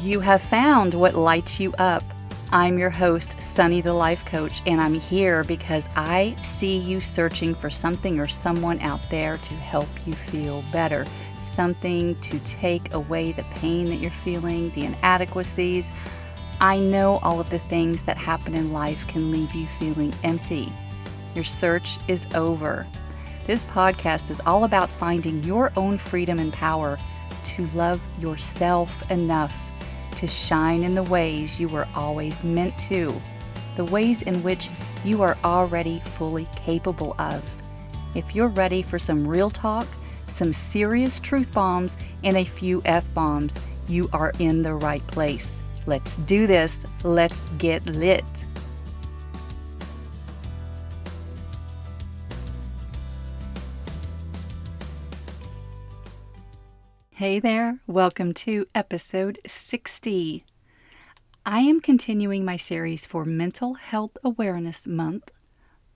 You have found what lights you up. I'm your host, Sunny the Life Coach, and I'm here because I see you searching for something or someone out there to help you feel better. Something to take away the pain that you're feeling, the inadequacies. I know all of the things that happen in life can leave you feeling empty. Your search is over. This podcast is all about finding your own freedom and power to love yourself enough to shine in the ways you were always meant to, the ways in which you are already fully capable of. If you're ready for some real talk, some serious truth bombs, and a few F-bombs, you are in the right place. Let's do this. Let's get lit. Hey there, welcome to episode 60. I am continuing my series for Mental Health Awareness Month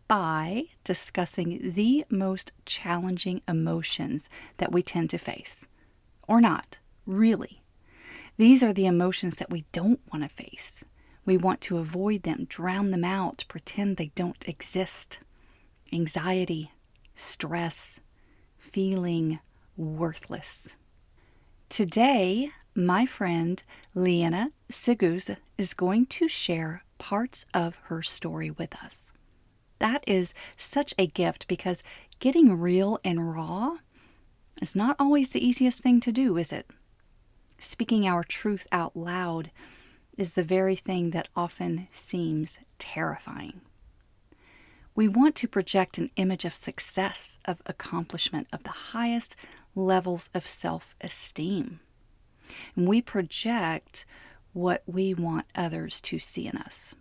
by discussing the most challenging emotions that we tend to face. Or not, really. These are the emotions that we don't want to face. We want to avoid them, drown them out, pretend they don't exist. Anxiety, stress, feeling worthless. Today, my friend Liene Ciguze is going to share parts of her story with us. That is such a gift because getting real and raw is not always the easiest thing to do, is it? Speaking our truth out loud is the very thing that often seems terrifying. We want to project an image of success, of accomplishment, of the highest levels of self-esteem. And we project what we want others to see in us.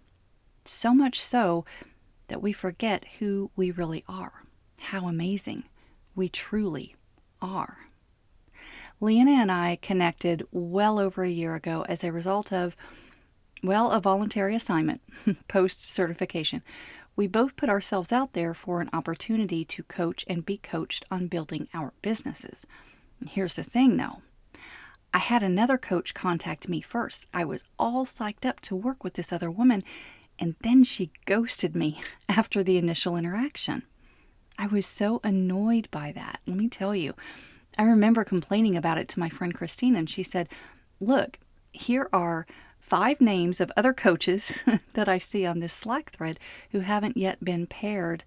So much so that we forget who we really are, how amazing we truly are. Liene and I connected well over a year ago as a result of, a voluntary assignment, post-certification. We both put ourselves out there for an opportunity to coach and be coached on building our businesses. Here's the thing though. I had another coach contact me first. I was all psyched up to work with this other woman, and then she ghosted me after the initial interaction. I was so annoyed by that. Let me tell you. I remember complaining about it to my friend Christine, and she said, look, here are 5 names of other coaches that I see on this Slack thread who haven't yet been paired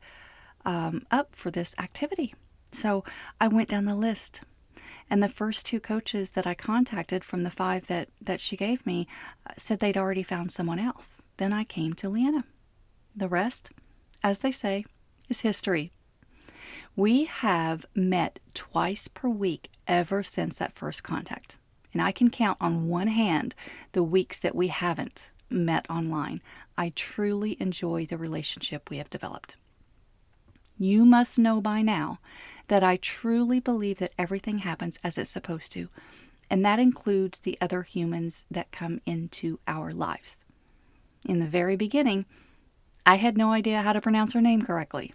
up for this activity. So I went down the list, and the first 2 coaches that I contacted from the 5 that she gave me said they'd already found someone else. Then I came to Liene. The rest, as they say, is history. We have met twice per week ever since that first contact. And I can count on one hand the weeks that we haven't met online. I truly enjoy the relationship we have developed. You must know by now that I truly believe that everything happens as it's supposed to, and that includes the other humans that come into our lives. In the very beginning, I had no idea how to pronounce her name correctly.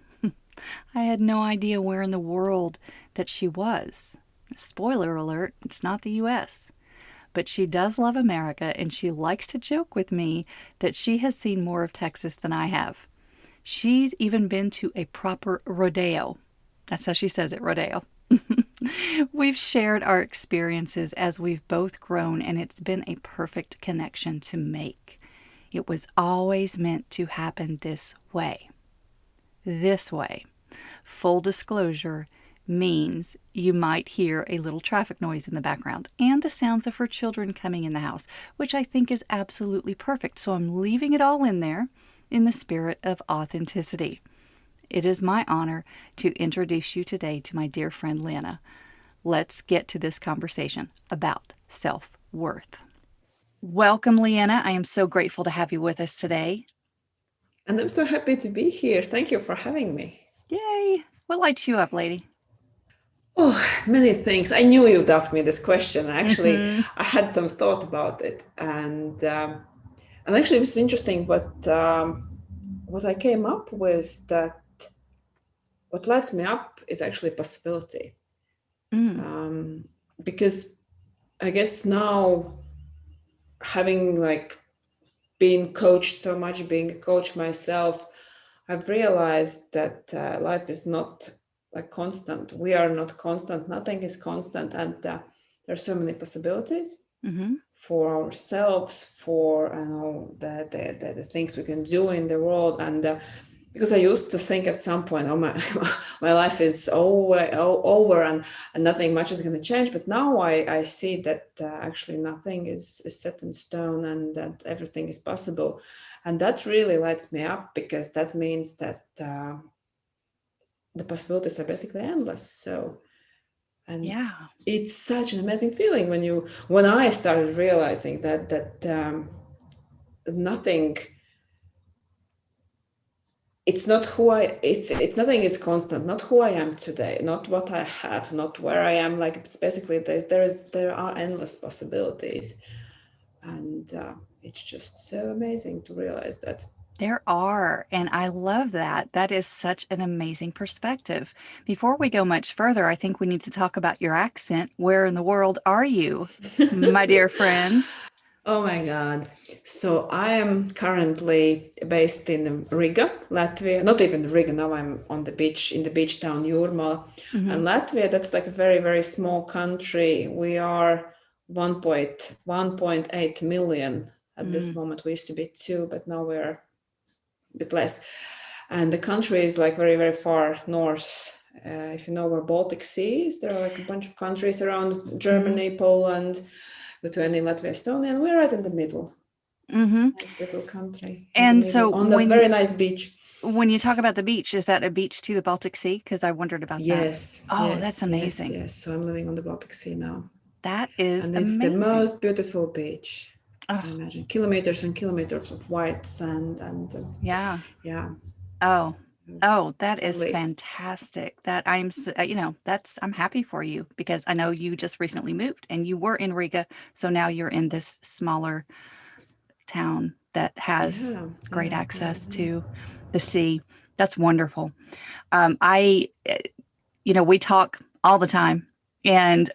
I had no idea where in the world that she was. Spoiler alert, it's not the U.S. But she does love America, and she likes to joke with me that she has seen more of Texas than I have. She's even been to a proper rodeo. That's how she says it, rodeo. We've shared our experiences as we've both grown, and it's been a perfect connection to make. It was always meant to happen this way. This way. Full disclosure means you might hear a little traffic noise in the background and the sounds of her children coming in the house, which I think is absolutely perfect. So I'm leaving it all in there in the spirit of authenticity. It is my honor to introduce you today to my dear friend Liene. Let's get to this conversation about self-worth. Welcome, Liene. I am so grateful to have you with us today. And I'm so happy to be here. Thank you for having me. Yay! What lights you up, lady? Oh, many things. I knew you'd ask me this question. Actually, Mm-hmm. I had some thought about it, and actually, it was interesting. What I came up with that what lights me up is actually possibility, Mm. because I guess now having like been coached so much, being a coach myself, I've realized that life is not like constant. We are not constant. Nothing is constant, and there are so many possibilities for ourselves, for the things we can do in the world. And because I used to think at some point, oh my life is over and nothing much is going to change. But now I see that actually nothing is set in stone, and that everything is possible. And that really lights me up, because that means that the possibilities are basically endless. So, and it's such an amazing feeling when I started realizing that nothing, it's not who it's nothing is constant, not who I am today, not what I have, not where I am. Like, it's basically there are endless possibilities, and it's just so amazing to realize that. There are, and I love that. That is such an amazing perspective. Before we go much further, I think we need to talk about your accent. Where in the world are you, my dear friend? Oh my God. So I am currently based in Riga, Latvia. Not even Riga, now I'm on the beach, in the beach town Jūrmala. And Latvia, that's like a very, very small country. We are 1.8 million at this moment. We used to be 2, but now we're a bit less. And the country is like very, very far north. If you know where Baltic Sea is, there are like a bunch of countries around Germany, Poland, Lithuania, Latvia, Estonia, and we're right in the middle. Nice little country. And so on a very nice beach. When you talk about the beach, is that a beach to the Baltic Sea? Because I wondered about that. Yes. Oh, that's amazing. Yes. So I'm living on the Baltic Sea now. That is amazing. And it's the most beautiful beach. I imagine kilometers and kilometers of white sand and yeah. Oh, that is fantastic. That I'm happy for you, because I know you just recently moved and you were in Riga, so now you're in this smaller town that has great access to the sea. That's wonderful. We talk all the time, and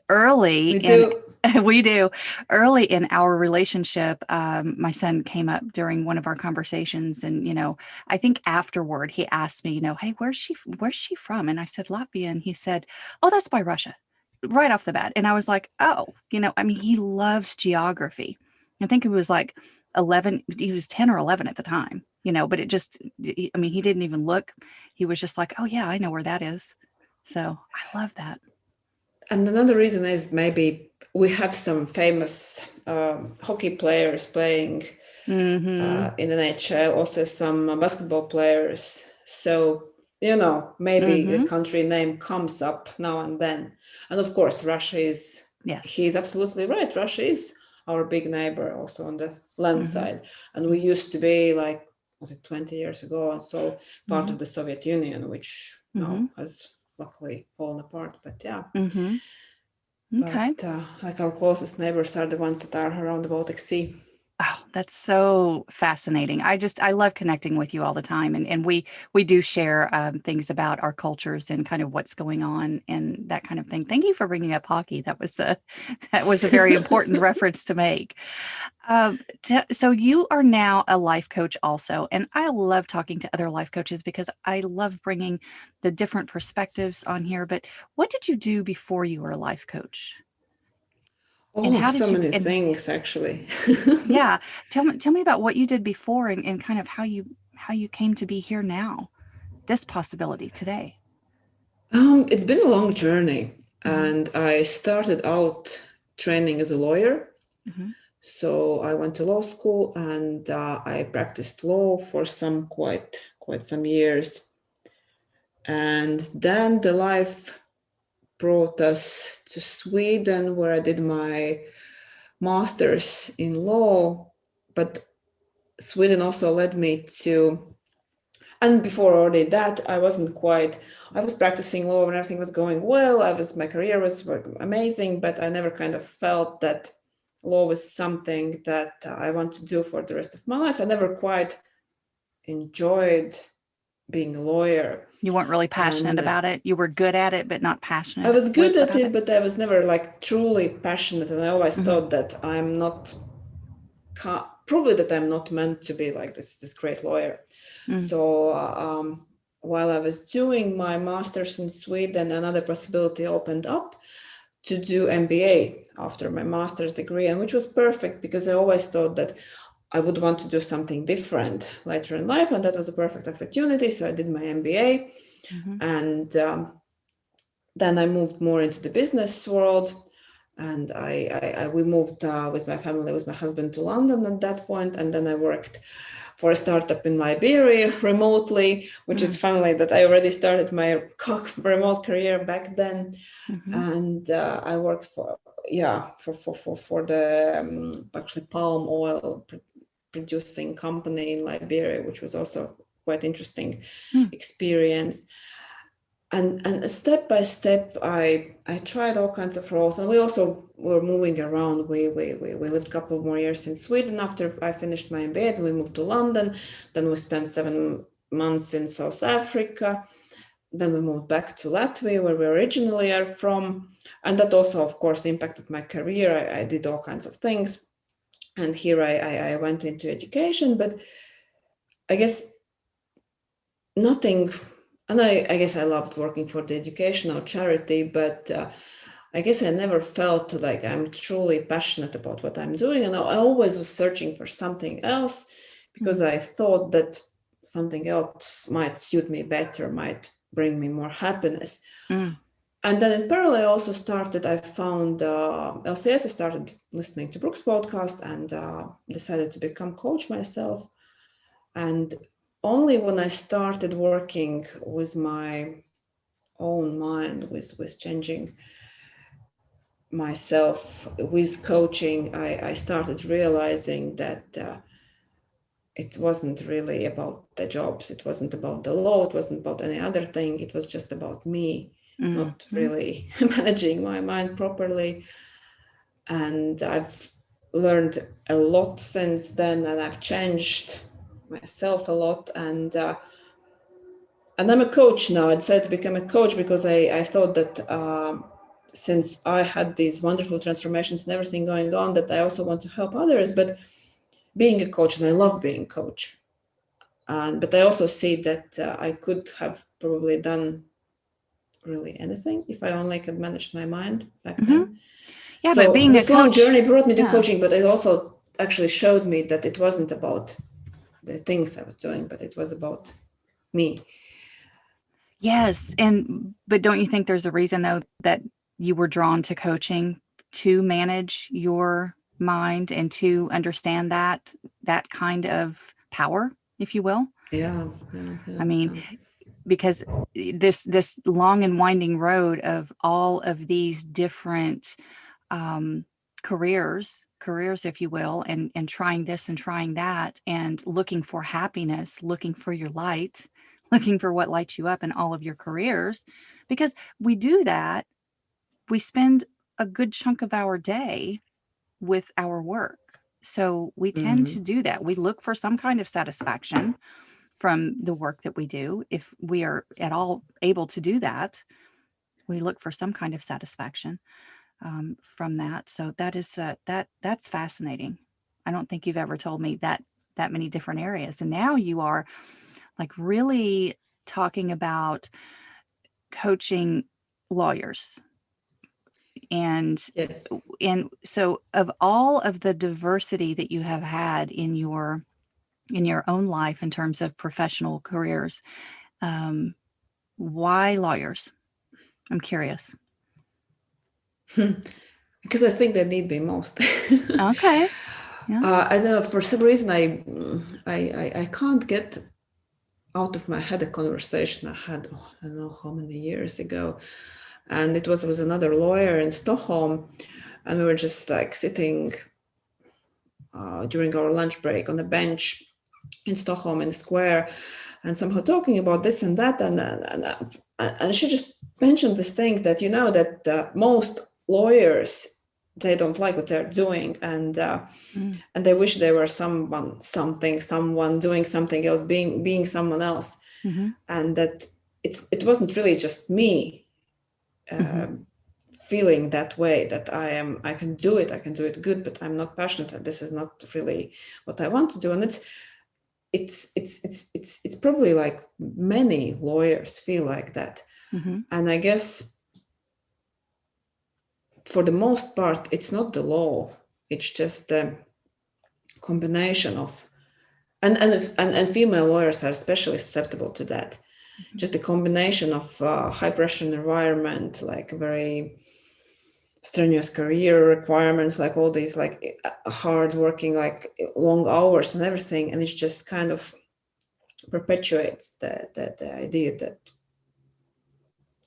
we do. Early in our relationship, my son came up during one of our conversations, and I think afterward he asked me, hey, where's she from? And I said Latvia, and he said, oh, that's by Russia, right off the bat. And I was like, oh, he loves geography. I think he was like 11, he was 10 or 11 at the time, but he didn't even look. He was just like, oh yeah, I know where that is. So I love that. And another reason is maybe we have some famous hockey players playing in the NHL, also some basketball players. So, maybe the country name comes up now and then. And of course, Russia is, he's absolutely right. Russia is our big neighbor also on the land side. And we used to be like, was it 20 years ago? And so part of the Soviet Union, which now has luckily fallen apart. But yeah. Okay. But like our closest neighbors are the ones that are around the Baltic Sea. Oh, that's so fascinating. I love connecting with you all the time. And we do share things about our cultures and kind of what's going on and that kind of thing. Thank you for bringing up hockey. That was a very important reference to make. So you are now a life coach also. And I love talking to other life coaches because I love bringing the different perspectives on here. But what did you do before you were a life coach? And how did many things, actually. Yeah. Tell me about what you did before and kind of how you came to be here now, this possibility today. It's been a long journey. And I started out training as a lawyer. So I went to law school and I practiced law for quite some years. And then the life brought us to Sweden, where I did my master's in law. But Sweden also led me to, and before already that, I was practicing law and everything was going well. My career was amazing, but I never kind of felt that law was something that I want to do for the rest of my life. I never quite enjoyed being a lawyer. You weren't really passionate about it. You were good at it, but not passionate. I was good at it, but I was never like truly passionate. And I always thought that I'm not probably that I'm not meant to be like this great lawyer. So while I was doing my master's in Sweden, another possibility opened up to do MBA after my master's degree, and which was perfect because I always thought that I would want to do something different later in life, and that was a perfect opportunity. So I did my MBA, and then I moved more into the business world, and we moved with my family, with my husband, to London at that point, and then I worked for a startup in Liberia remotely, which is funny that I already started my remote career back then. And I worked for the actually palm oil producing company in Liberia, which was also quite interesting experience. And step by step, I tried all kinds of roles, and we also were moving around. We lived a couple more years in Sweden after I finished my MBA. Then we moved to London. Then we spent 7 months in South Africa. Then we moved back to Latvia, where we originally are from, and that also, of course, impacted my career. I did all kinds of things, and here I went into education, but I guess nothing. And I guess I loved working for the educational charity, but I guess I never felt like I'm truly passionate about what I'm doing. And I always was searching for something else because I thought that something else might suit me better, might bring me more happiness. And then in parallel, I also I found LCS. I started listening to Brooke's podcast and decided to become coach myself. And only when I started working with my own mind, with changing myself, with coaching, I started realizing that it wasn't really about the jobs. It wasn't about the law. It wasn't about any other thing. It was just about me, not really managing my mind properly. And I've learned a lot since then, and I've changed myself a lot. And I'm a coach now. I decided to become a coach because I thought that since I had these wonderful transformations and everything going on, that I also want to help others. But being a coach, and I love being a coach, but I also see that I could have probably done really anything if I only could manage my mind back then. Yeah, so but being this a coach, long journey brought me to coaching, but it also actually showed me that it wasn't about the things I was doing, but it was about me. Yes. But don't you think there's a reason, though, that you were drawn to coaching to manage your mind and to understand that kind of power, if you will? Yeah. I mean, because this long and winding road of all of these different careers, if you will, and trying this and trying that and looking for happiness, looking for your light, looking for what lights you up in all of your careers, because we do that. We spend a good chunk of our day with our work. So we tend to do that. We look for some kind of satisfaction from the work that we do. If we are at all able to do that, we look for some kind of satisfaction from that. So that is that's fascinating. I don't think you've ever told me that many different areas. And now you are like really talking about coaching lawyers. And Yes. So of all of the diversity that you have had in your own life in terms of professional careers, why lawyers? I'm curious. Because I think they need me most. Okay. Yeah. I know for some reason I can't get out of my head a conversation I had, I don't know how many years ago, and it was with another lawyer in Stockholm, and we were just like sitting during our lunch break on a bench in Stockholm in the square, and somehow talking about this and that, and she just mentioned this thing that that most lawyers, they don't like what they're doing, and they wish they were someone doing something else, being someone else, and that it wasn't really just me feeling that way, that I can do it good, but I'm not passionate, and this is not really what I want to do. And it's probably like many lawyers feel like that. Mm-hmm. And I guess for the most part, it's not the law, it's just a combination of, and female lawyers are especially susceptible to that. Mm-hmm. Just a combination of high pressure environment, like very strenuous career requirements, like all these like hard working, like long hours and everything, and it just kind of perpetuates the idea that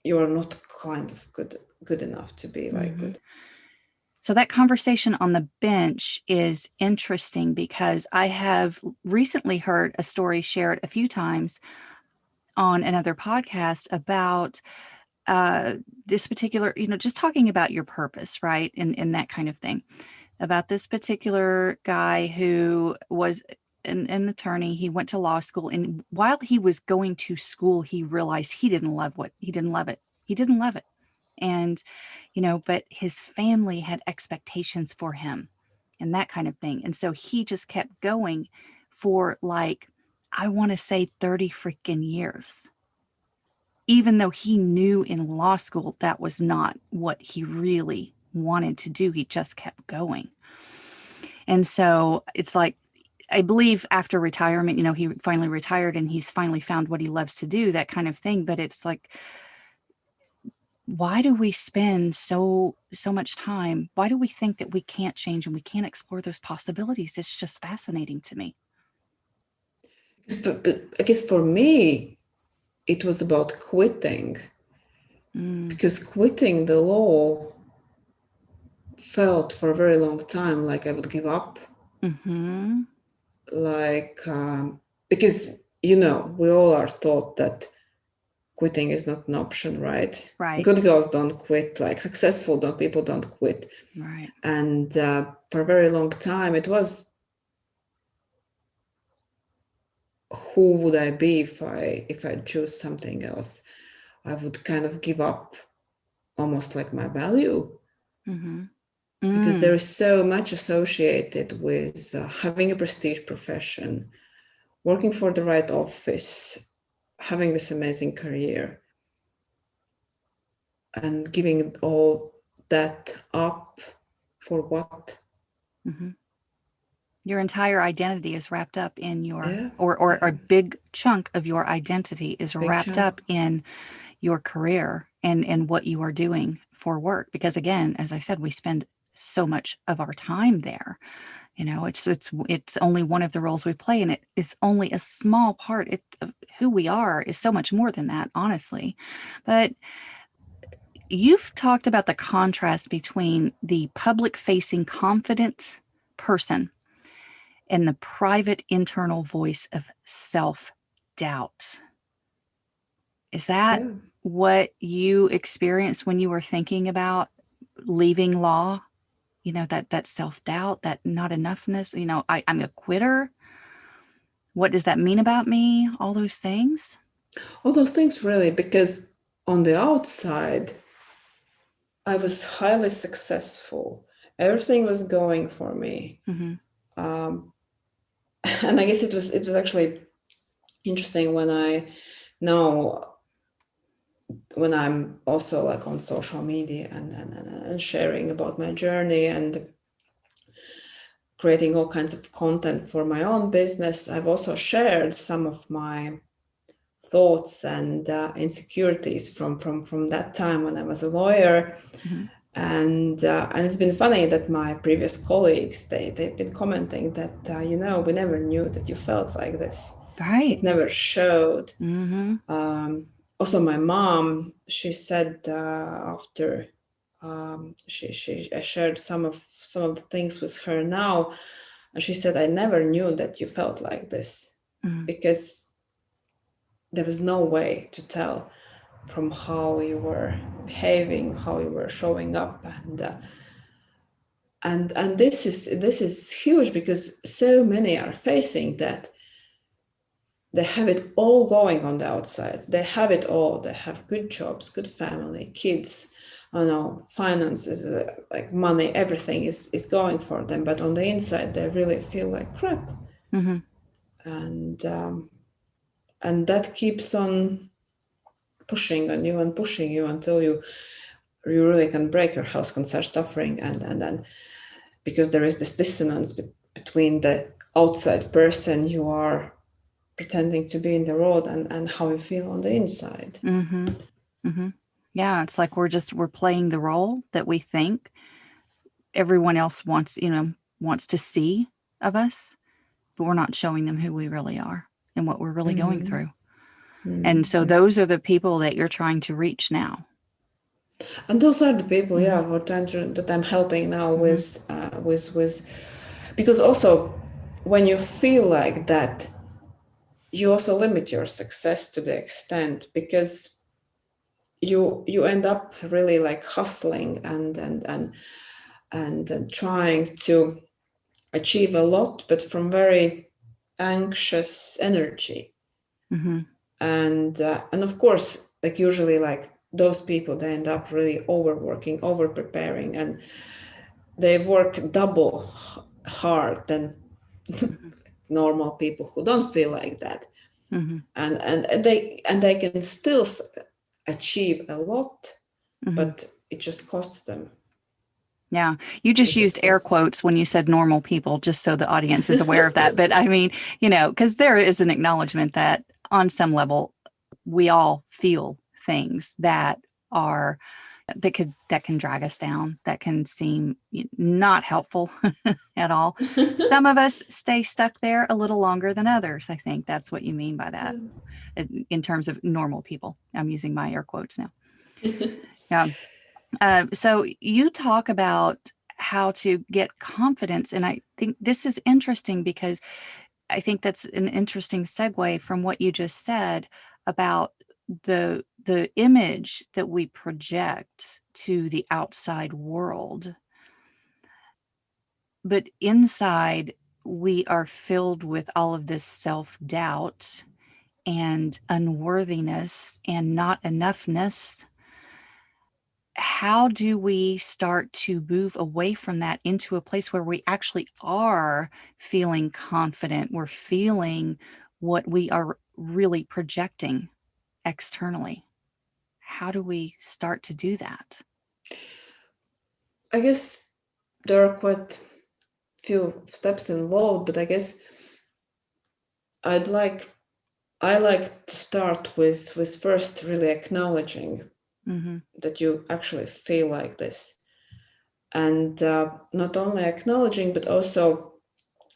you are not kind of good enough to be like Mm-hmm. good. So that conversation on the bench is interesting because I have recently heard a story shared a few times on another podcast about this particular, just talking about your purpose, right? And that kind of thing. About this particular guy who was an attorney. He went to law school, and while he was going to school, he realized he didn't love it. He didn't love it. And, but his family had expectations for him and that kind of thing. And so he just kept going for like, I want to say 30 freaking years, even though he knew in law school that was not what he really wanted to do. He just kept going. And so it's like, I believe after retirement, he finally retired and he's finally found what he loves to do, that kind of thing. But it's like, why do we spend so much time? Why do we think that we can't change and we can't explore those possibilities? It's just fascinating to me. But I guess for me, it was about quitting, because quitting the law felt for a very long time like I would give up. Mm-hmm. Like, because, we all are taught that quitting is not an option, right? Right. Good girls don't quit, like successful people don't quit. Right. And for a very long time, it was, who would I be if I choose something else? I would kind of give up almost like my value. Mm-hmm. Because there is so much associated with having a prestige profession, working for the right office, having this amazing career, and giving all that up for what? Mm-hmm. Your entire identity is wrapped up in your, Yeah, or yeah. a big chunk of your identity is Big wrapped chunk. up in your career and what you are doing for work. Because again, as I said, we spend so much of our time there. It's only one of the roles we play, and it is only a small part of who we are. Is so much more than that, honestly. But you've talked about the contrast between the public-facing, confident person and the private internal voice of self-doubt. Is that Yeah. what you experienced when you were thinking about leaving law? That self-doubt, that not enoughness, I'm a quitter. What does that mean about me? All those things. All those things, really, because on the outside, I was highly successful. Everything was going for me. Mm-hmm. And I guess it was actually interesting now when I'm also like on social media and sharing about my journey and creating all kinds of content for my own business. I've also shared some of my thoughts and insecurities from that time when I was a lawyer. Mm-hmm. And it's been funny that my previous colleagues, they've been commenting that we never knew that you felt like this. Right. It never showed. Mm-hmm. Also, my mom, she said after I shared some of the things with her now, and she said, I never knew that you felt like this, Mm-hmm. because there was no way to tell from how you were behaving, how you were showing up, and this is huge, because so many are facing that. They have it all going on the outside. They have it all. They have good jobs, good family, kids, finances, like money, everything is going for them, but on the inside they really feel like crap. Mm-hmm. And that keeps on pushing on you and pushing you until you really can break your house, can start suffering, and then because there is this dissonance between the outside person you are pretending to be in the world and how you feel on the inside. Mm-hmm. Mm-hmm. Yeah, it's like we're playing the role that we think everyone else wants to see of us, but we're not showing them who we really are and what we're really going through. And so those are the people that you're trying to reach now. And those are the people, who are that I'm helping now with because also when you feel like that, you also limit your success to the extent because you end up really like hustling and trying to achieve a lot, but from very anxious energy. Mm-hmm. And of course, like usually, like those people, they end up really overworking, over preparing, and they work double hard than normal people who don't feel like that. Mm-hmm. And they can still achieve a lot, Mm-hmm. but it just costs them. Yeah, you just It just used air costs quotes when you said normal people, just so the audience is aware of that. But I mean, because there is an acknowledgement that on some level, we all feel things are that can drag us down, that can seem not helpful at all. Some of us stay stuck there a little longer than others. I think that's what you mean by that in terms of normal people. I'm using my air quotes now. Yeah. So you talk about how to get confidence, and I think this is interesting because I think that's an interesting segue from what you just said about the image that we project to the outside world, but inside we are filled with all of this self-doubt and unworthiness and not enoughness. How do we start to move away from that into a place where we actually are feeling confident? We're feeling what we are really projecting externally. How do we start to do that? I guess there are quite few steps involved, but I guess I like to start with first really acknowledging Mm-hmm. that you actually feel like this, and not only acknowledging but also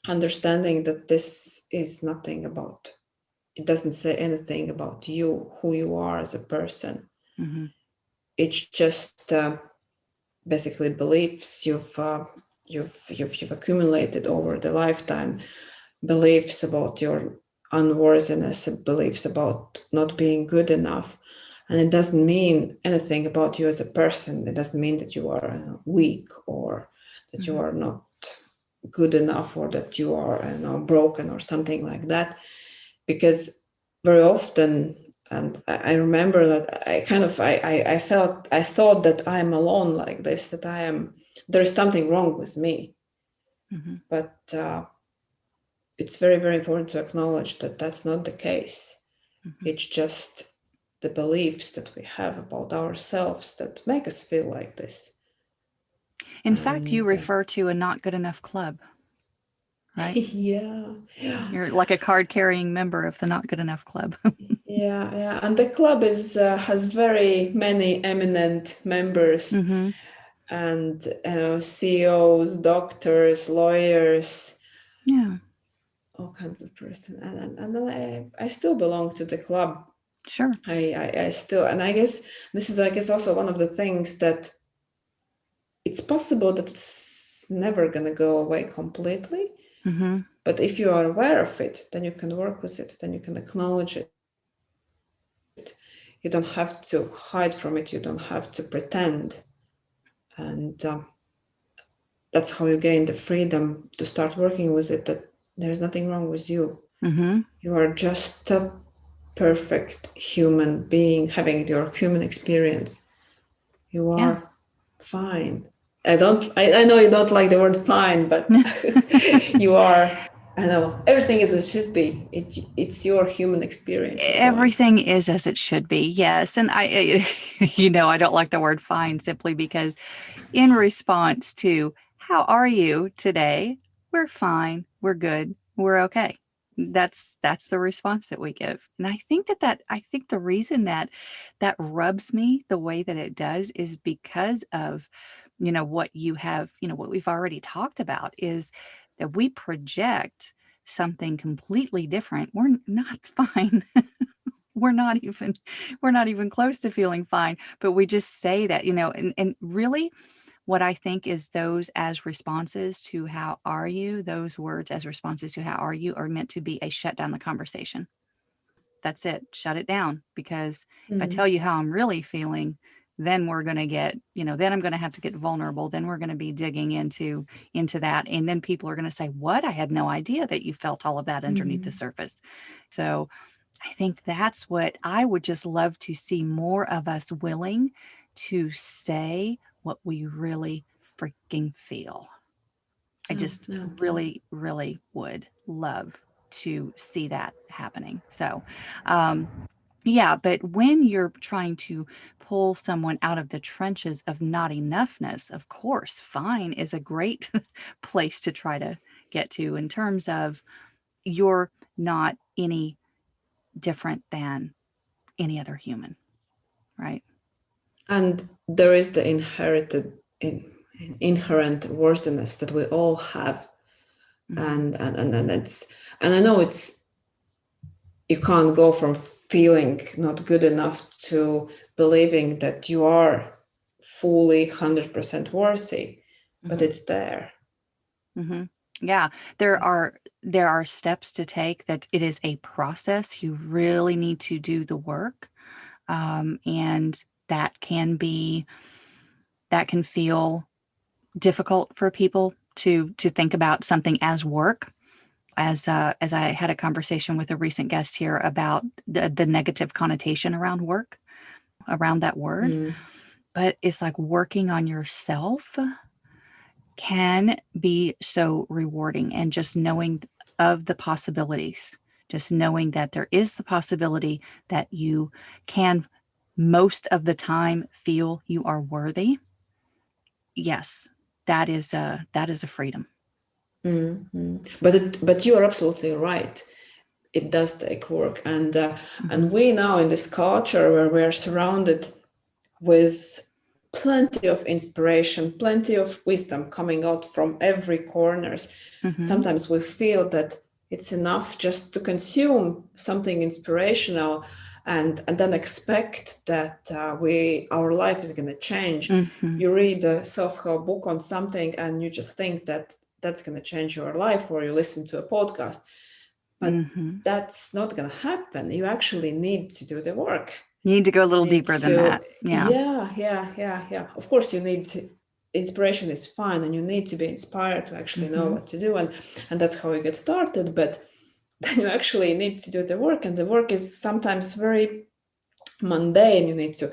understanding that this is nothing about. It doesn't say anything about you, who you are as a person. Mm-hmm. It's just basically beliefs you've accumulated over the lifetime, beliefs about your unworthiness, beliefs about not being good enough. And it doesn't mean anything about you as a person. It doesn't mean that you are weak or that you Mm-hmm. are not good enough or that you are broken or something like that. Because very often, and I remember that I thought that I'm alone like this, that there is something wrong with me. Mm-hmm. But it's very, very important to acknowledge that that's not the case. Mm-hmm. It's just the beliefs that we have about ourselves that make us feel like this. In fact, you And refer to a not good enough club, right? yeah, You're like a card carrying member of the not good enough club. yeah. And the club has very many eminent members Mm-hmm. and CEOs, doctors, lawyers, Yeah, all kinds of person. And I still belong to the club. sure. I still, and I guess this is, I guess, also one of the things that it's possible that it's never going to go away completely. Mm-hmm. But if you are aware of it, then you can work with it, then you can acknowledge it. You don't have to hide from it, you don't have to pretend. And that's how you gain the freedom to start working with it, that there's nothing wrong with you. Mm-hmm. You are just a perfect human being having your human experience. You Yeah. are fine. I know you don't like the word fine, but you are, I know, everything is as it should be. It's your human experience as well. Everything is as it should be. Yes. And I don't like the word fine simply because in response to how are you today, we're fine, we're good, we're okay. That's the response that we give. And I think the reason that rubs me the way that it does is because of what we've already talked about is that we project something completely different. We're not fine. we're not even we're not even close to feeling fine, but we just say that, and really what I think is those as responses to how are you, those words as responses to how are you are meant to be a shut down the conversation. That's it. Shut it down. Because if I tell you how I'm really feeling, then we're going to get, then I'm going to have to get vulnerable. Then we're going to be digging into that. And then people are going to say, what? I had no idea that you felt all of that underneath the surface. So I think that's what I would just love to see more of us willing to say what we really freaking feel. I No, just no. really, really would love to see that happening. So, um, yeah, but when you're trying to pull someone out of the trenches of not enoughness, of course, fine is a great place to try to get to in terms of you're not any different than any other human, right? And there is the inherent worthiness that we all have. Mm-hmm. And it's, and I know it's, you can't go from feeling not good enough to believing that you are fully 100% worthy, but Mm-hmm. it's there. Mm-hmm. Yeah, there are steps to take. That it is a process. You really need to do the work, and that can feel difficult for people to think about something as work. As I had a conversation with a recent guest here about the negative connotation around work, around that word, Mm. but it's like working on yourself can be so rewarding, and just knowing of the possibilities, just knowing that there is the possibility that you can most of the time feel you are worthy. Yes, that is a freedom. But you are absolutely right. It does take work, and Mm-hmm. we now in this culture where we are surrounded with plenty of inspiration, plenty of wisdom coming out from every corners. Mm-hmm. Sometimes we feel that it's enough just to consume something inspirational and then expect that our life is going to change. Mm-hmm. You read a self-help book on something and you just think that that's going to change your life, or you listen to a podcast, but Mm-hmm. that's not going to happen. You actually need to do the work. You need to go a little Need deeper than to, that. Yeah. yeah. Of course, you need to, inspiration is fine, and you need to be inspired to actually know Mm-hmm. what to do, and that's how you get started. But then you actually need to do the work, and the work is sometimes very mundane. You need to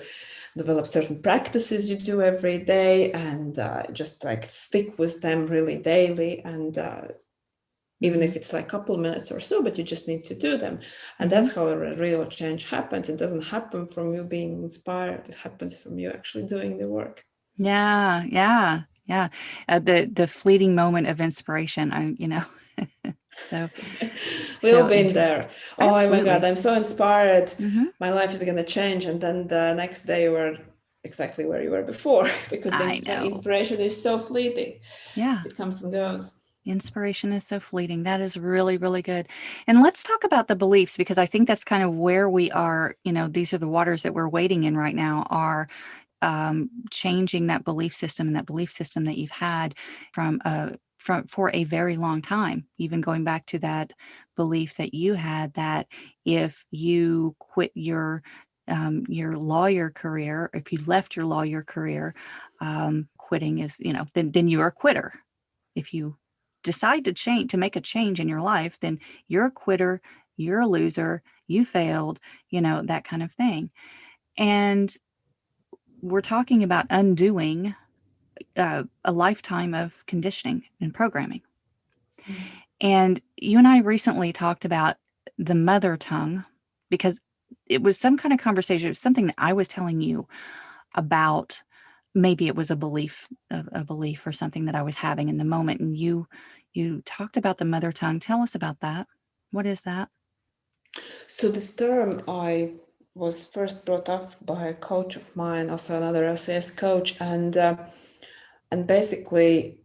develop certain practices you do every day, and just like stick with them really daily, and even Mm-hmm. if it's like a couple minutes or so, but you just need to do them. And Mm-hmm. that's how a real change happens. It doesn't happen from you being inspired, it happens from you actually doing the work. Yeah, yeah, yeah. The fleeting moment of inspiration. So We've all so been interesting. there. Oh my God, Absolutely. I'm so inspired. Mm-hmm. My life is going to change. And then the next day you were exactly where you were before because the I know. inspiration is so fleeting. Yeah. It comes and goes. Inspiration is so fleeting. That is really, really good. And let's talk about the beliefs, because I think that's kind of where we are. These are the waters that we're wading in right now, are changing that belief system, and that belief system that you've had from for a very long time, even going back to that belief that you had that if you quit your lawyer career, if you left your lawyer career, quitting is, then you're a quitter. If you decide to make a change in your life, then you're a quitter, you're a loser, you failed, that kind of thing. And we're talking about undoing a lifetime of conditioning and programming. And you and I recently talked about the mother tongue because it was some kind of conversation. It was something that I was telling you about. Maybe it was a belief or something that I was having in the moment. And you talked about the mother tongue. Tell us about that. What is that? So this term I was first brought up by a coach of mine, also another SAS coach, and basically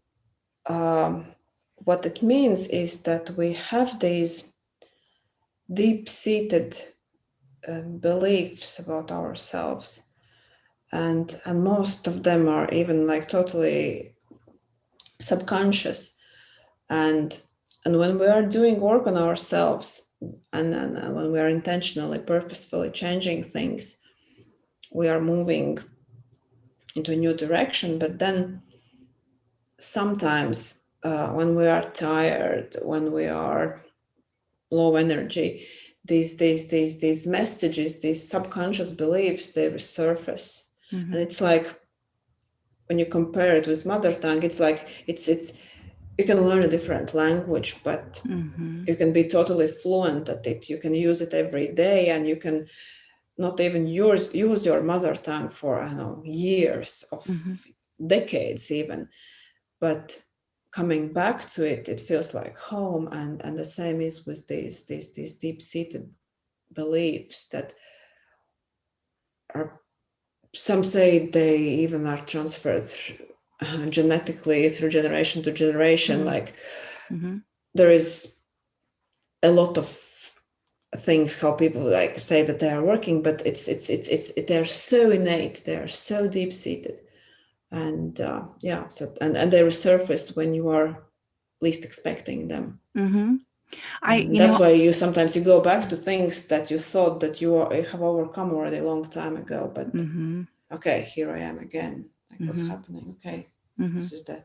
what it means is that we have these deep-seated beliefs about ourselves, and most of them are even like totally subconscious, and when we are doing work on ourselves, and when we are intentionally, purposefully changing things, we are moving into a new direction. But then sometimes when we are tired, when we are low energy, these messages, these subconscious beliefs, they resurface. And it's like, when you compare it with mother tongue, it's like it's you can learn a different language, but you can be totally fluent at it. You can use it every day, and you can not even use your mother tongue for, I don't know, years of decades even. But coming back to it, it feels like home. And the same is with these deep-seated beliefs that are, some say they even are transferred genetically through generation to generation. Like there is a lot of things how people like say that they are working, but they're so innate, they are so deep-seated, and so and they resurface when you are least expecting them. That's why you sometimes you go back to things that you thought that you have overcome already a long time ago, but okay, here I am again, like what's happening? Okay, this is the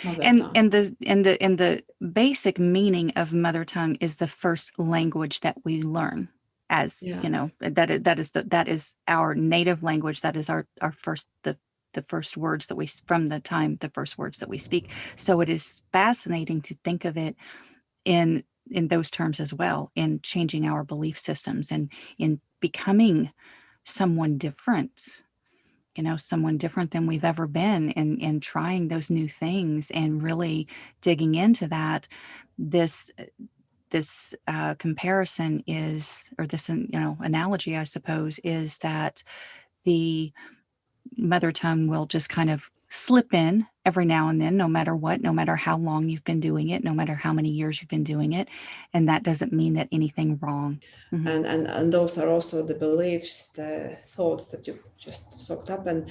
mother tongue. And the basic meaning of mother tongue is the first language that we learn. As you know, that is our native language. That is our first the first words that we, from the time the first words that we speak. So it is fascinating to think of it in those terms as well, in changing our belief systems and in becoming someone different, someone different than we've ever been, and trying those new things and really digging into that. This comparison is, or this analogy, I suppose, is that the mother tongue will just kind of slip in every now and then, no matter what, no matter how long you've been doing it, no matter how many years you've been doing it. And that doesn't mean that anything wrong. And those are also the beliefs, the thoughts that you just soaked up, and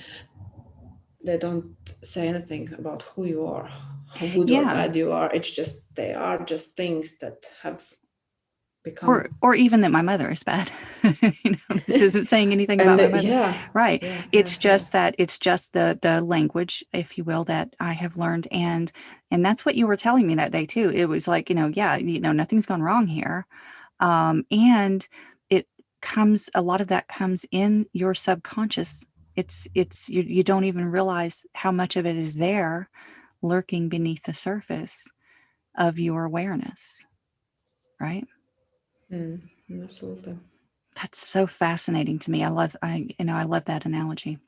they don't say anything about who you are, how good or bad you are. It's just, they are just things that have become, or even that my mother is bad. This isn't saying anything about my mother. Right. It's just that it's just the language, if you will, that I have learned. And that's what you were telling me that day too. It was like, nothing's gone wrong here. And it comes, a lot of that comes in your subconscious. It's you don't even realize how much of it is there, lurking beneath the surface of your awareness. Right. Absolutely. That's so fascinating to me. I love that analogy.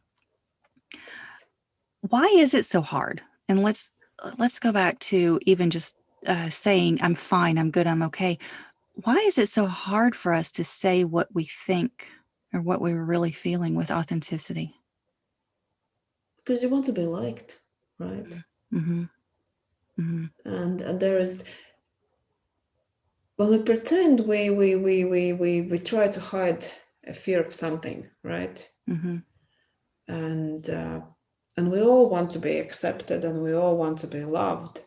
Why is it so hard? And let's go back to even just saying I'm fine, I'm good, I'm okay. Why is it so hard for us to say what we think or what we were really feeling with authenticity? Because you want to be liked, right? And there is, when we pretend, we try to hide a fear of something, right? And we all want to be accepted, and we all want to be loved.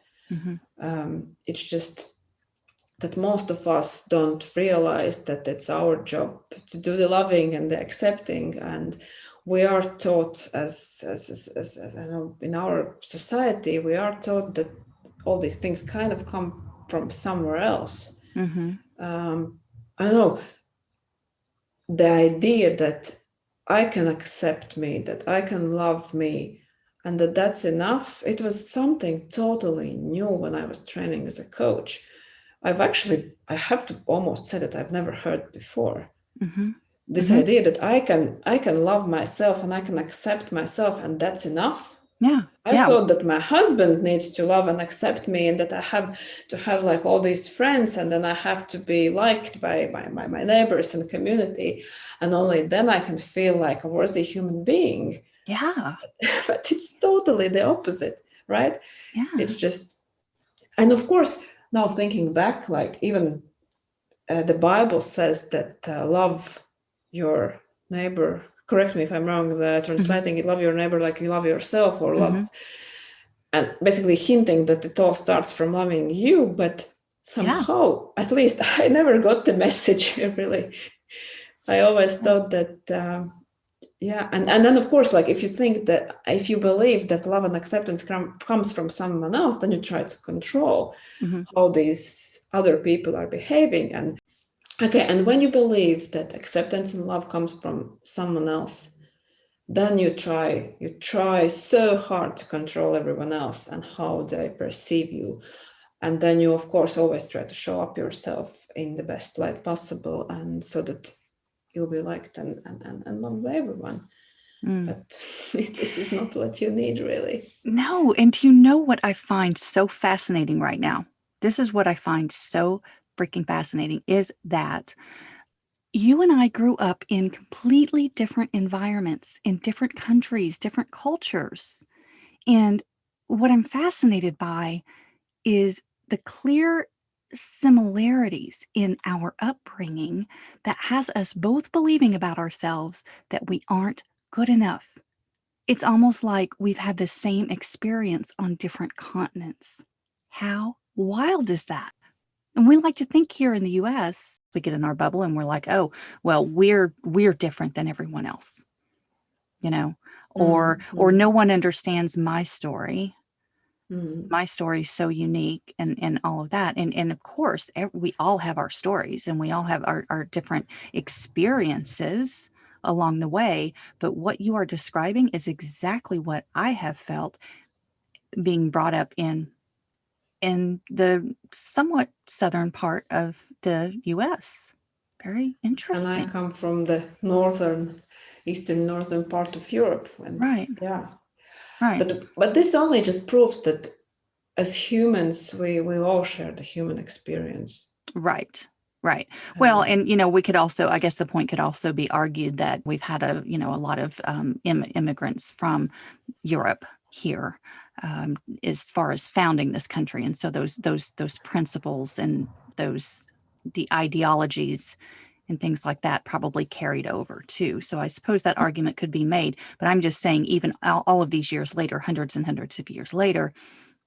It's just that most of us don't realize that it's our job to do the loving and the accepting. And we are taught, as I know, in our society, we are taught that all these things kind of come from somewhere else. I don't know, the idea that I can accept me, that I can love me, and that that's enough. It was something totally new when I was training as a coach. I have to almost say that I've never heard before. Mm-hmm. This Mm-hmm. idea that I can love myself and I can accept myself, and that's enough. Yeah. I Yeah. thought that my husband needs to love and accept me, and that I have to have like all these friends, and then I have to be liked by my neighbors and community, and only then I can feel like a worthy human being. Yeah. But it's totally the opposite, right? Yeah. It's just, and of course, now thinking back, like even the Bible says that love your neighbor. Correct me if I'm wrong. Mm-hmm. Translating it, love your neighbor like you love yourself, or Mm-hmm. love, and basically hinting that it all starts from loving you. But Yeah. somehow, at least, I never got the message really. I always Yeah. thought that. Yeah, and then of course, like if you think that, if you believe that love and acceptance comes from someone else, then you try to control Mm-hmm. how these other people are behaving. And okay, and when you believe that acceptance and love comes from someone else, then you try so hard to control everyone else and how they perceive you. And then you of course always try to show up yourself in the best light possible, and so that you'll be liked and loved by everyone. Mm. But this is not what you need really. No, and do you know what I find so fascinating right now? This is what I find so freaking fascinating is that you and I grew up in completely different environments, in different countries, different cultures. And what I'm fascinated by is the clear similarities in our upbringing that has us both believing about ourselves that we aren't good enough. It's almost like we've had the same experience on different continents. How wild is that? And we like to think here in the US, we get in our bubble and we're like, "Oh, well, we're different than everyone else." You know, or Mm-hmm. no one understands my story. Mm-hmm. My story is so unique and all of that. And of course, we all have our stories and we all have our different experiences along the way. But what you are describing is exactly what I have felt being brought up in the somewhat southern part of the US. Very And I interesting. come from the eastern northern part of Europe, and Right. yeah, Right. but this only just proves that as humans, we all share the human experience. Right. Right. Well, And and we could also, I guess the point could also be argued that we've had a lot of immigrants from Europe here, as far as founding this country, and so those principles and those the ideologies and things like that probably carried over too. So I suppose that argument could be made. But I'm just saying, even all of these years later, hundreds and hundreds of years later,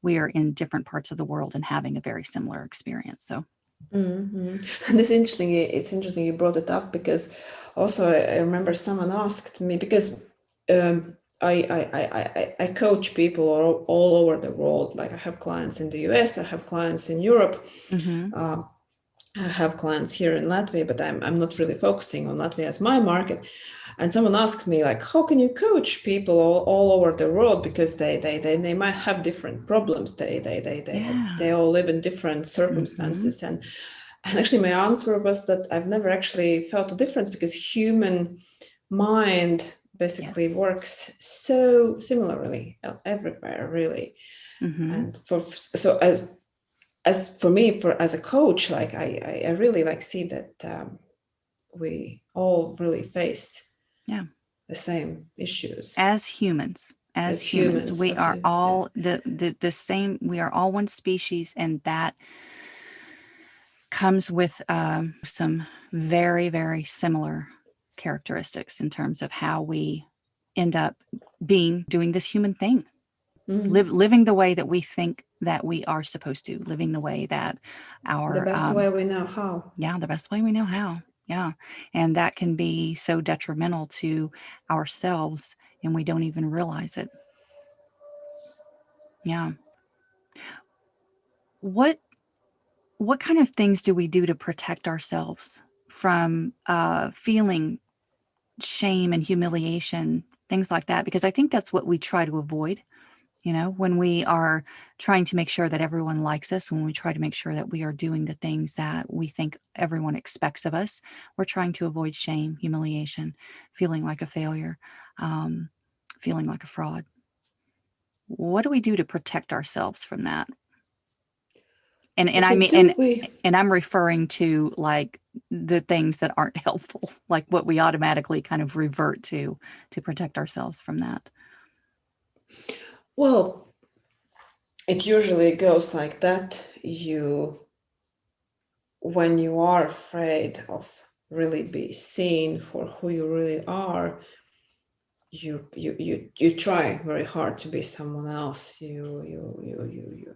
we are in different parts of the world and having a very similar experience. So. mhm. And this interesting. It's interesting you brought it up, because also I remember someone asked me, because I coach people all over the world. Like I have clients in the US, I have clients in Europe. Mm-hmm. Um, I have clients here in Latvia, but I'm not really focusing on Latvia as my market. And someone asked me, like, how can you coach people all over the world, because they might have different problems. Yeah. They all live in different Mm-hmm. circumstances. And actually my answer was that I've never actually felt a difference, because human mind basically Yes. works so similarly everywhere, really. Mm-hmm. And for so as for me, for as a coach, like I really like see that we all really face Yeah. the same issues As humans, as as humans, humans we of are you. Yeah. all the same. We are all one species, and that comes with some very, very similar characteristics in terms of how we end up doing this human thing, Mhm. living the way that we think that we are supposed to, living the way that The our best way we know how. yeah, the best way we know how. Yeah. And that can be so detrimental to ourselves and we don't even realize it. Yeah. What what kind of things do we do to protect ourselves from feeling shame and humiliation, things like that, because I think that's what we try to avoid. When we are trying to make sure that everyone likes us, when we try to make sure that we are doing the things that we think everyone expects of us, we're trying to avoid shame, humiliation, feeling like a failure, feeling like a fraud. What do we do to protect ourselves from that? And What I we mean, do, we and I'm referring to like the things that aren't helpful, like what we automatically kind of revert to protect ourselves from that. well, it usually goes like that. When you are afraid of really be seen for who you really are, you try very hard to be someone else. You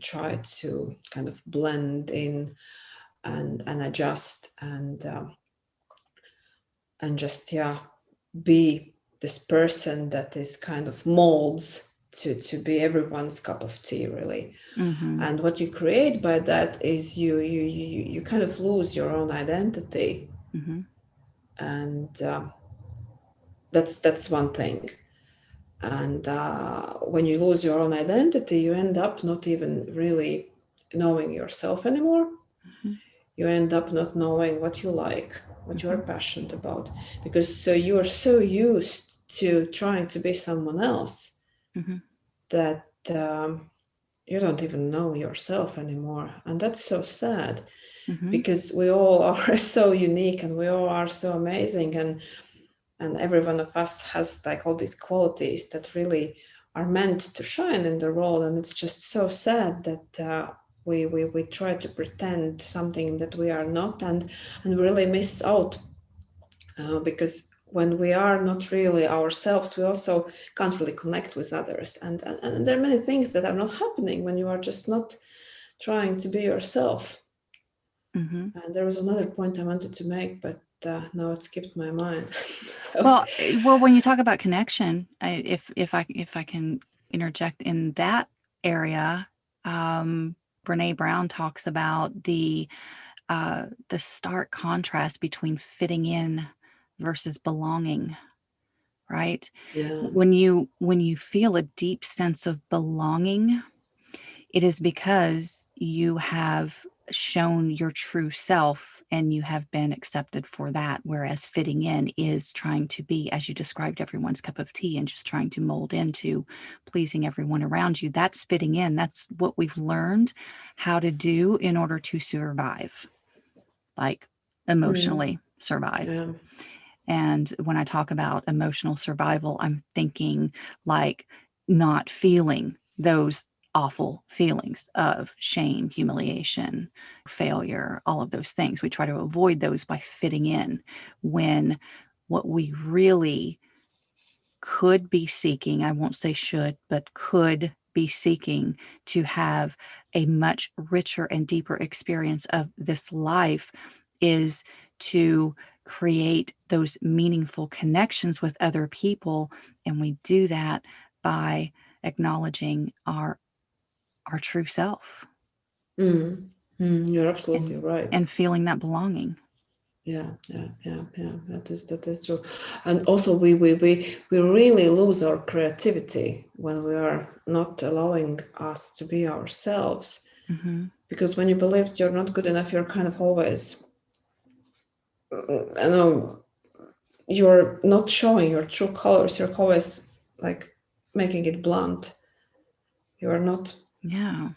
try to kind of blend in and adjust and just be this person that is kind of molds to be everyone's cup of tea, really. Mm-hmm. And what you create by that is you kind of lose your own identity. Mm-hmm. And that's one thing. And when you lose your own identity, you end up not even really knowing yourself anymore. Mm-hmm. You end up not knowing what you like, what you are Mm-hmm. passionate about, because so you are so used to trying to be someone else Mm-hmm. that you don't even know yourself anymore. And that's so sad, Mm-hmm. because we all are so unique and we all are so amazing, and every one of us has like all these qualities that really are meant to shine in the role. And it's just so sad that we try to pretend something that we are not, and really miss out, because when we are not really ourselves, we also can't really connect with others, and there are many things that are not happening when you are just not trying to be yourself. Mm-hmm. And there was another point I wanted to make, but now it skipped my mind. So Well, when you talk about connection, if I can interject in that area, Brene Brown talks about the stark contrast between fitting in versus belonging, right? yeah. When you feel a deep sense of belonging, it is because you have shown your true self and you have been accepted for that. Whereas fitting in is trying to be, as you described, everyone's cup of tea and just trying to mold into pleasing everyone around you. That's fitting in. That's what we've learned how to do in order to survive, like Mm, emotionally survive. yeah. And when I talk about emotional survival, I'm thinking like not feeling those awful feelings of shame, humiliation, failure, all of those things. We try to avoid those by fitting in, when what we really could be seeking, I won't say should, but could be seeking to have a much richer and deeper experience of this life, is to create those meaningful connections with other people. And we do that by acknowledging our true self Mm, you're and absolutely right. feeling that belonging. Yeah. That is true. And also we really lose our creativity when we are not allowing us to be ourselves. Mm-hmm. Because when you believe that you're not good enough, you're kind of always, I know, you're not showing your true colors. You're always like making it blunt. You're not Yeah.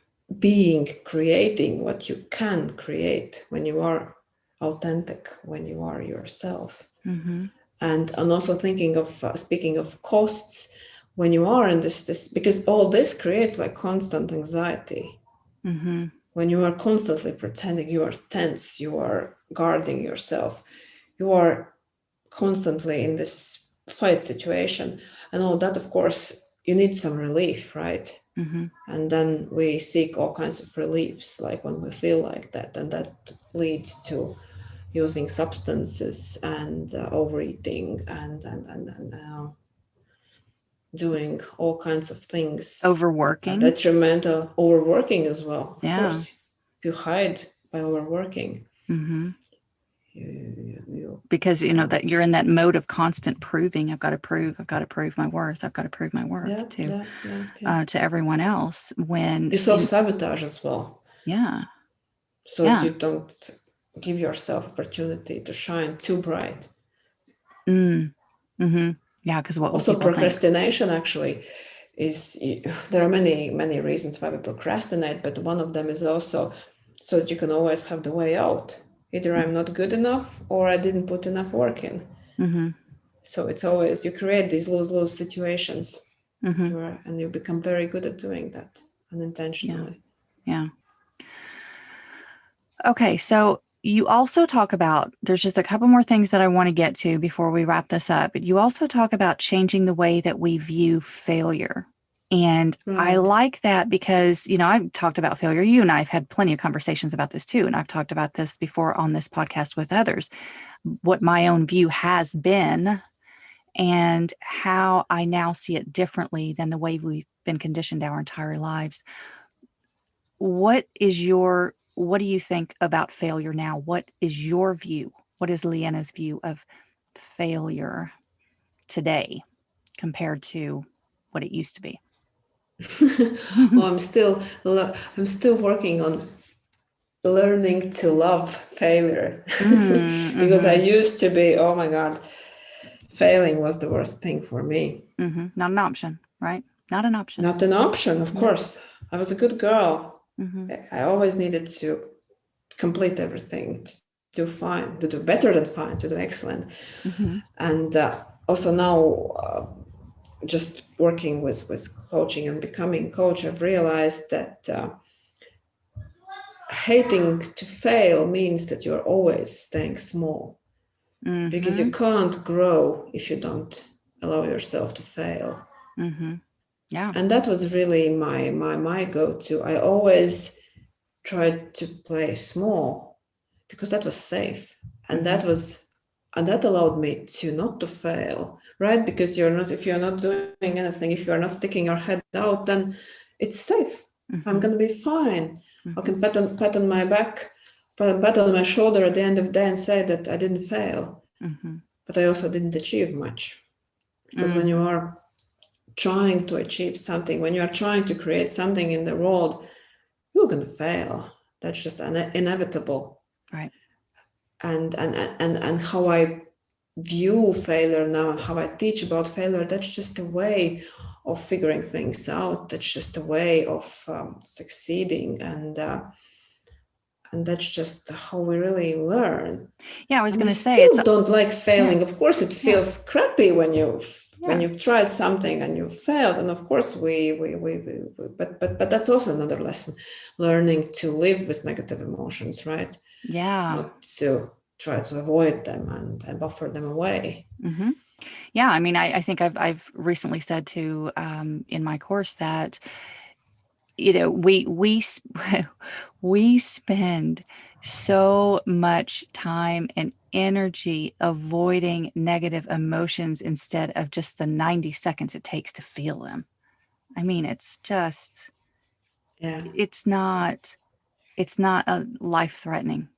creating what you can create when you are authentic, when you are yourself. Mm-hmm. And also thinking of speaking of costs, when you are in this, because all this creates like constant anxiety. Mm-hmm. When you are constantly pretending, you are tense, you are guarding yourself, you are constantly in this fight situation, and all that, of course you need some relief, right? Mm-hmm. And then we seek all kinds of reliefs, like when we feel like that, and that leads to using substances and overeating and doing all kinds of things that are Overworking. detrimental. Overworking as well, of Yeah. course. You hide by overworking. Mm-hmm. You because that you're in that mode of constant proving. I've got to prove my worth. I've got to prove my worth to everyone else. When you self-sabotage as well. Yeah. So you don't give yourself opportunity to shine too bright. Mm-hmm. Yeah, because what also will people procrastination think? Actually is, there are many reasons why we procrastinate, but one of them is also so that you can always have the way out. Either I'm not good enough or I didn't put enough work in. Mm-hmm. So it's always, you create these lose-lose situations, mm-hmm. and you become very good at doing that unintentionally. Yeah. Okay, so you also talk about, there's just a couple more things that I want to get to before we wrap this up, but you also talk about changing the way that we view failure. And I like that because, I've talked about failure. You and I have had plenty of conversations about this too. And I've talked about this before on this podcast with others, what my own view has been and how I now see it differently than the way we've been conditioned our entire lives. What do you think about failure now? What is your view? What is Liene's view of failure today compared to what it used to be? Well, I'm still working on learning to love failure. Because I used to be, oh my God, failing was the worst thing for me. Not an option, right? Not an option. Not an option, of course. I was a good girl. I always needed to complete everything, to do fine, to do better than fine, to do excellent. And also now, just working with coaching and becoming coach, I've realized that hating to fail means that you're always staying small. Because you can't grow if you don't allow yourself to fail. Yeah. And that was really my go-to. I always tried to play small because that was safe. And that allowed me to not to fail, right? Because if you're not doing anything, if you're not sticking your head out, then it's safe. I'm going to be fine. I can pat on my back, pat on my shoulder at the end of the day and say that I didn't fail. But I also didn't achieve much. Because when you are trying to achieve something, when you are trying to create something in the world, you're going to fail. That's just inevitable. Right. And how I view failure now and how I teach about failure, that's just a way of figuring things out. That's just a way of succeeding. And that's just how we really learn. Yeah, I was going to say, I still don't like failing. Of course, it feels crappy when you've tried something and you've failed. And of course, but that's also another lesson, learning to live with negative emotions, right? Yeah. Not to try to avoid them and buffer them away. Yeah, I mean, I think I've recently said to in my course that we spend so much time and energy avoiding negative emotions instead of just the 90 seconds it takes to feel them. I mean, it's just it's not a life-threatening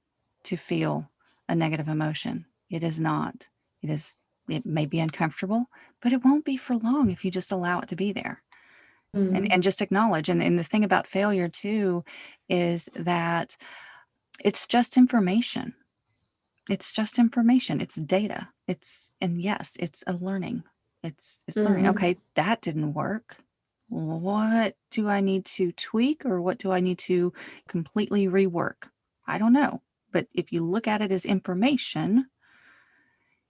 to feel a negative emotion. It is not. It may be uncomfortable, but it won't be for long if you just allow it to be there. And just acknowledge. And the thing about failure too is that it's just information. It's just information. It's data. Yes, it's a learning. It's learning. Okay, that didn't work. What do I need to tweak or what do I need to completely rework? I don't know. But if you look at it as information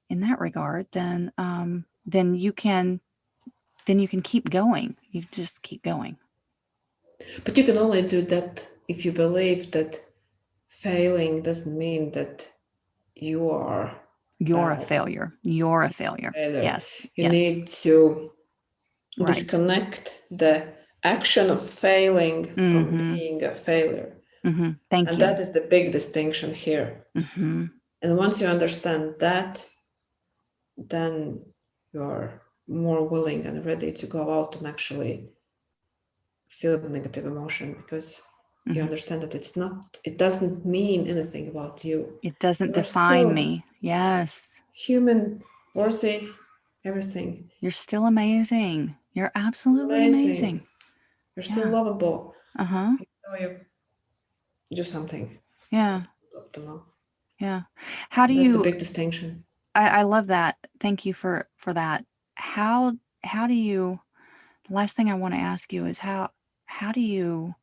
in that regard, then you can keep going. You just keep going. But you can only do that if you believe that failing doesn't mean that you're a failure. You're a failure. Yes. You need to Right. disconnect the action of failing from being a failure. Thank you. And that is the big distinction here. And once you understand that, then you're more willing and ready to go out and actually feel the negative emotion, because You understand that it doesn't mean anything about you. It doesn't You're define still me. Yes. human, worthy, everything. You're still amazing. You're absolutely amazing. You're still lovable. Uh-huh. You do something. Yeah. Optimal. Yeah. How do That's you the big distinction. I love that. Thank you for that. How do you the last thing I want to ask you is how do you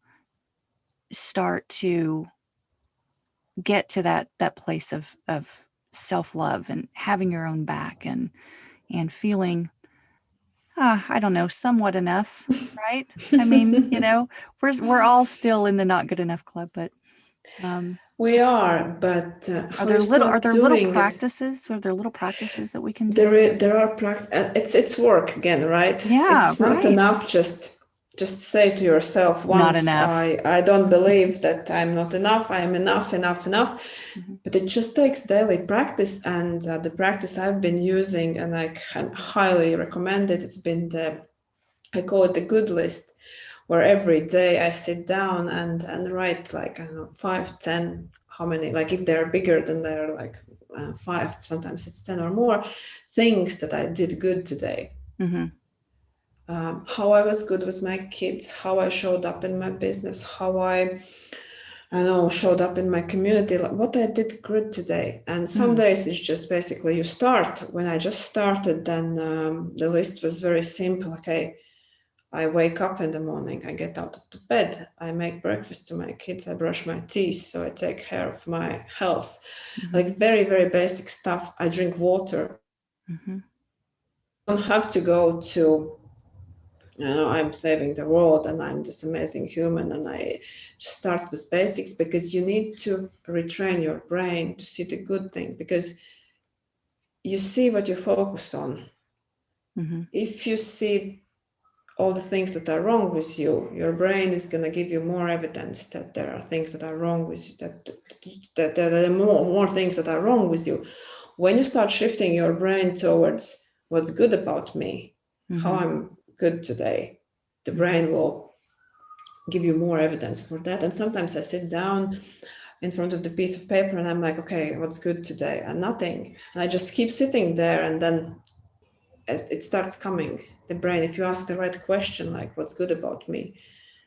start to get to that place of self-love and having your own back and feeling I don't know, somewhat enough, right? I mean, we're all still in the not good enough club, but we are, but how you are start there little doing it? practices? Are there little practices that we can do? There are it's work again, right? Yeah, It's not right. enough just say to yourself Not once, enough. I don't believe that I'm not enough, I'm enough. But it just takes daily practice, and the practice I've been using, and I can highly recommend it. It's been I call it the good list, where every day I sit down and write, like, I don't know, 5, 10, how many, like if they're bigger than they're like 5, sometimes it's 10 or more things that I did good today. How I was good with my kids, how I showed up in my business, how I know, showed up in my community, like what I did good today. And some days it's just basically you start. When I just started, then the list was very simple. Okay, I wake up in the morning, I get out of the bed, I make breakfast to my kids, I brush my teeth, so I take care of my health. Like very, very basic stuff. I drink water. I don't have to go to, I'm saving the world and I'm this amazing human, and I just start with basics, because you need to retrain your brain to see the good thing, because you see what you focus on. If you see all the things that are wrong with you, your brain is going to give you more evidence that there are things that are wrong with you, that there are more things that are wrong with you. When you start shifting your brain towards what's good about me, how I'm good today, the brain will give you more evidence for that. And sometimes I sit down in front of the piece of paper and I'm like, okay, what's good today? And nothing. And I just keep sitting there, and then it starts coming. The brain, if you ask the right question, like what's good about me,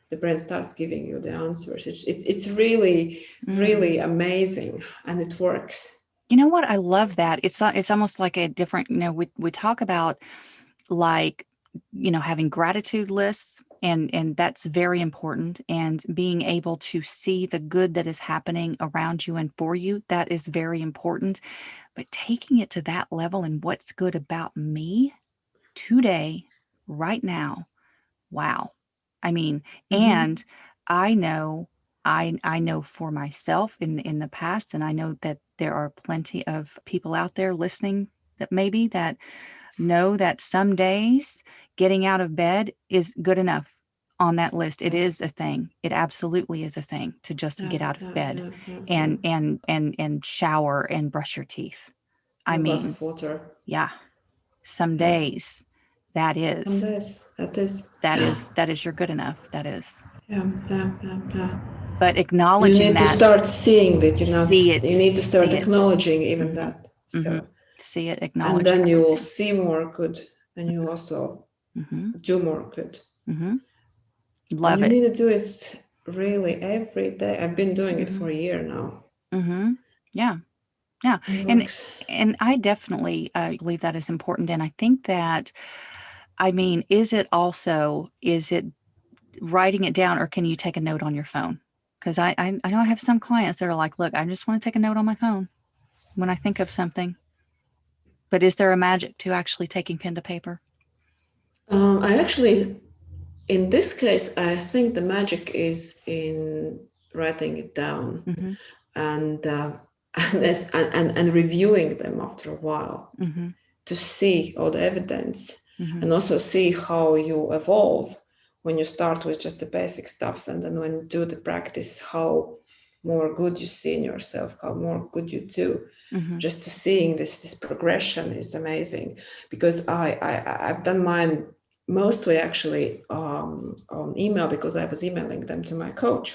the brain starts giving you the answers. It's really, really amazing, and it works. You know what? I love that. It's almost like a different, we talk about, like, having gratitude lists, and that's very important, and being able to see the good that is happening around you and for you, that is very important. But taking it to that level, and what's good about me today, right now, wow. I mean, and I know I know for myself in the past, and I know that there are plenty of people out there listening that maybe that know that some days getting out of bed is good enough on that list. It is a thing. It absolutely is a thing to just get out of bed and shower and brush your teeth. I A glass mean, of water. yeah, some Yeah. days that Some is days that is. that is your good enough. That is. Yeah. But You acknowledging need to that, start seeing that. see You it, need to start see it. acknowledging even Hmm. that. Hmm. So, See it, and acknowledge then you will everything. see more good, and you also Hmm. do more good. Hmm. And Love you it. need to do it really every day. I've been doing it Hmm. for a year now. Hmm. Yeah. Yeah. It And works. I definitely believe that is important. And I think that, I mean, is it writing it down, or can you take a note on your phone? Because I know I have some clients that are like, look, I just want to take a note on my phone when I think of something. But is there a magic to actually taking pen to paper? I actually, in this case, I think the magic is in writing it down, Hmm. and and reviewing them after a while, Hmm. to see all the evidence, Hmm. and also see how you evolve when you start with just the basic stuffs, and then when you do the practice, how more good you see in yourself, how more good you do. Hmm. Just to seeing this progression is amazing, because I've done mine mostly actually on email, because I was emailing them to my coach.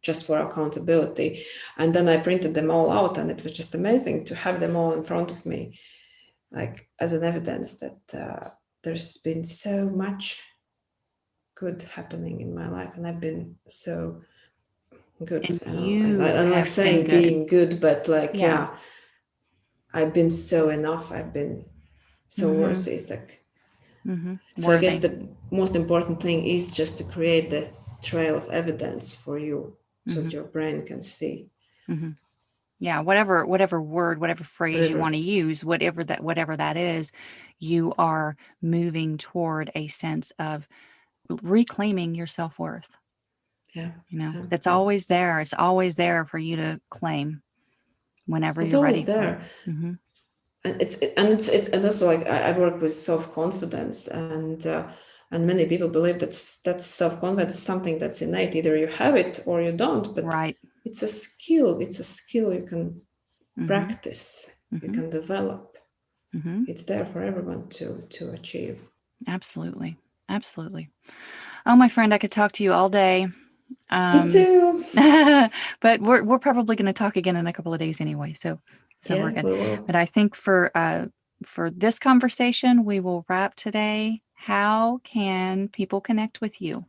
just for accountability. And then I printed them all out, and it was just amazing to have them all in front of me, like as an evidence that there's been so much good happening in my life, and I've been so good. And I you don't like have been saying good. being good, but like, Yeah. I've been so enough. I've been so worthy. It's like, so I guess Worthy. the most important thing is just to create the trail of evidence for you, so that your brain can see. Yeah, whatever word, whatever phrase you want to use, whatever that is, you are moving toward a sense of reclaiming your self-worth. Yeah. That's always there. It's always there for you to claim whenever It's you're always ready for it. there. And it's also like I work with self-confidence, and many people believe that self-confidence is something that's innate. Either you have it or you don't, but Right. it's a skill. It's a skill you can practice, you can develop. It's there for everyone to achieve. Absolutely. Absolutely. Oh, my friend, I could talk to you all day. Me too. But we're probably going to talk again in a couple of days anyway, so we're good. We will. But I think for this conversation, we will wrap today. How can people connect with you?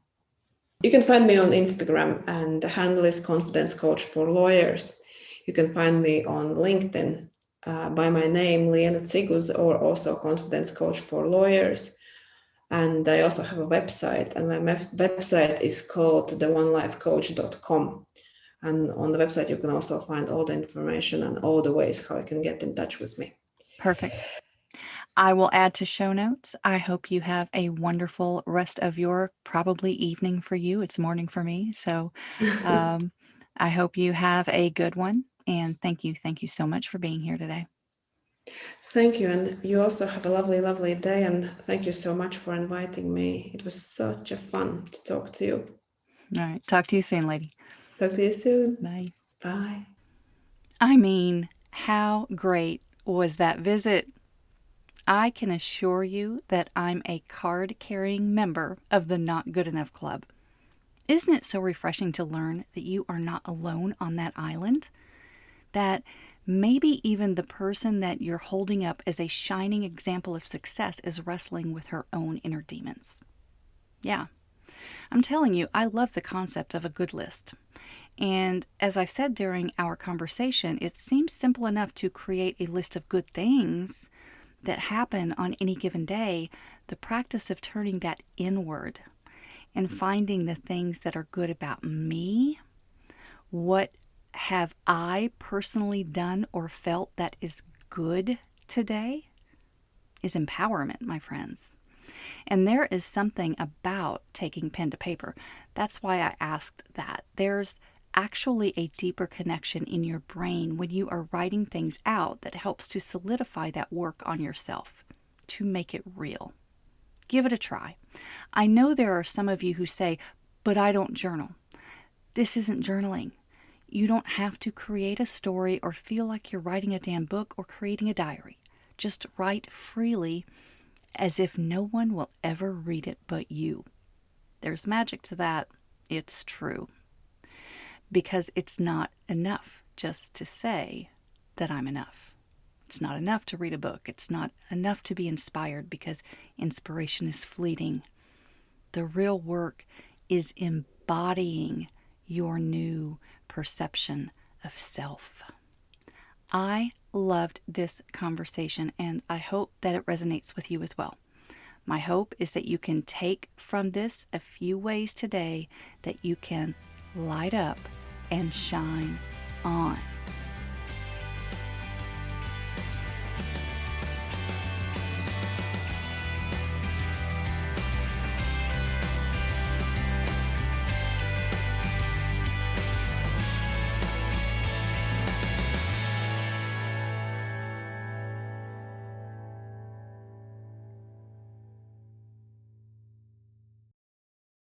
You can find me on Instagram, and the handle is Confidence Coach for Lawyers. You can find me on LinkedIn by my name, Liene Ciguze, or also Confidence Coach for Lawyers. And I also have a website, and my website is called theonelifecoach.com. And on the website, you can also find all the information and all the ways how you can get in touch with me. Perfect. I will add to show notes. I hope you have a wonderful rest of your probably evening for you. It's morning for me. So I hope you have a good one. And thank you. Thank you so much for being here today. Thank you. And you also have a lovely, lovely day. And thank you so much for inviting me. It was such a fun to talk to you. All right. Talk to you soon, lady. Talk to you soon. Bye. Bye. I mean, how great was that visit? I can assure you that I'm a card-carrying member of the Not Good Enough Club. Isn't it so refreshing to learn that you are not alone on that island? That maybe even the person that you're holding up as a shining example of success is wrestling with her own inner demons. Yeah, I'm telling you, I love the concept of a good list. And as I said during our conversation, it seems simple enough to create a list of good things that happen on any given day. The practice of turning that inward and finding the things that are good about me, what have I personally done or felt that is good today, is empowerment, my friends. And there is something about taking pen to paper. That's why I asked that. There's actually a deeper connection in your brain when you are writing things out that helps to solidify that work on yourself, to make it real. Give it a try. I know there are some of you who say, but I don't journal. This isn't journaling. You don't have to create a story or feel like you're writing a damn book or creating a diary. Just write freely as if no one will ever read it but you. There's magic to that. It's true. Because it's not enough just to say that I'm enough. It's not enough to read a book. It's not enough to be inspired, because inspiration is fleeting. The real work is embodying your new perception of self. I loved this conversation, and I hope that it resonates with you as well. My hope is that you can take from this a few ways today that you can light up and shine on.